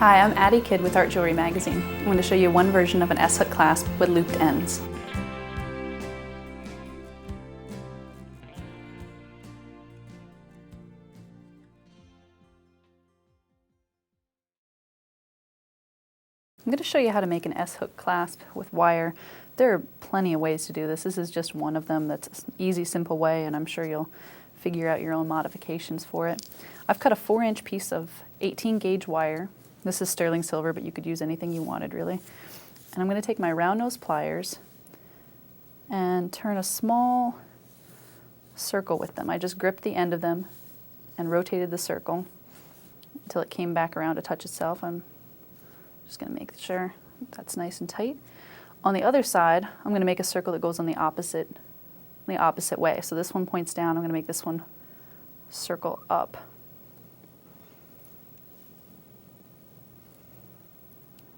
Hi, I'm Addie Kidd with Art Jewelry Magazine. I'm going to show you one version of an S-hook clasp with looped ends. I'm going to show you how to make an S-hook clasp with wire. There are plenty of ways to do this. This is just one of them that's an easy, simple way, and I'm sure you'll figure out your own modifications for it. I've cut a 4-inch piece of 18 gauge wire. This is sterling silver, but you could use anything you wanted, really. And I'm going to take my round nose pliers and turn a small circle with them. I just gripped the end of them and rotated the circle until it came back around to touch itself. I'm just going to make sure that's nice and tight. On the other side, I'm going to make a circle that goes on the opposite way. So this one points down. I'm going to make this one circle up.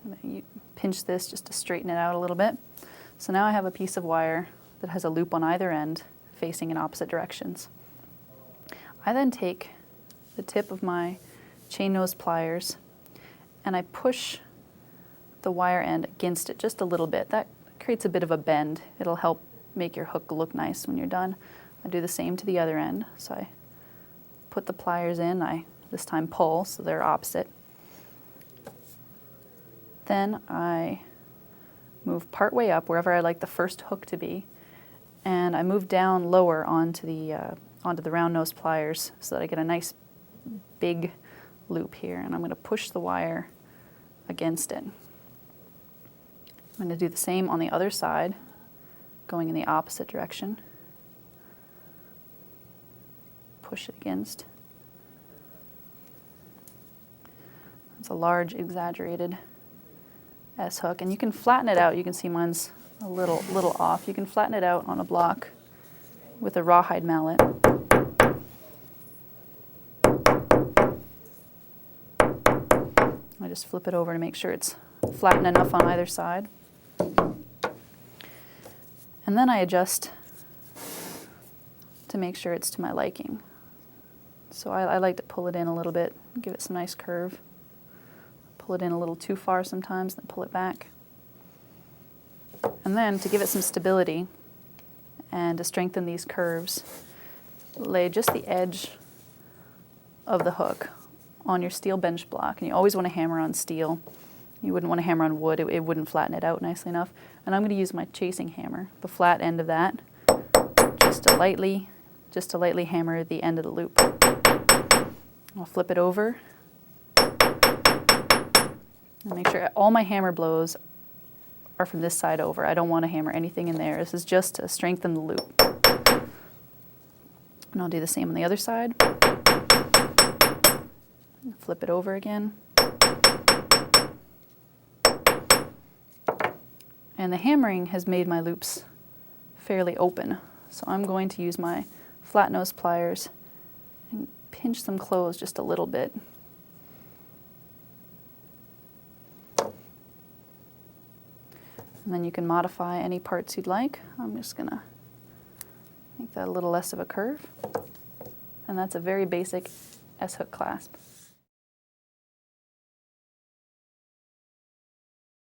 I'm going to pinch this just to straighten it out a little bit. So now I have a piece of wire that has a loop on either end facing in opposite directions. I then take the tip of my chain nose pliers and I push the wire end against it just a little bit. That creates a bit of a bend. It'll help make your hook look nice when you're done. I do the same to the other end. So I put the pliers in, I this time pull so they're opposite. Then I move part way up wherever I like the first hook to be, and I move down lower onto the round nose pliers so that I get a nice big loop here, and I'm going to push the wire against it. I'm going to do the same on the other side, going in the opposite direction. Push it against. It's a large, exaggerated S-hook, and you can flatten it out. You can see mine's a little off. You can flatten it out on a block with a rawhide mallet. I just flip it over to make sure it's flattened enough on either side. And then I adjust to make sure it's to my liking. So I like to pull it in a little bit, give it some nice curve. Pull it in a little too far sometimes, then pull it back. And then to give it some stability and to strengthen these curves, lay just the edge of the hook on your steel bench block. And you always want to hammer on steel. You wouldn't want to hammer on wood. It wouldn't flatten it out nicely enough. And I'm going to use my chasing hammer, the flat end of that, just to lightly hammer the end of the loop. I'll flip it over. And make sure all my hammer blows are from this side over. I don't want to hammer anything in there. This is just to strengthen the loop. And I'll do the same on the other side. Flip it over again. And the hammering has made my loops fairly open. So I'm going to use my flat nose pliers and pinch them closed just a little bit. And then you can modify any parts you'd like. I'm just going to make that a little less of a curve. And that's a very basic S-hook clasp.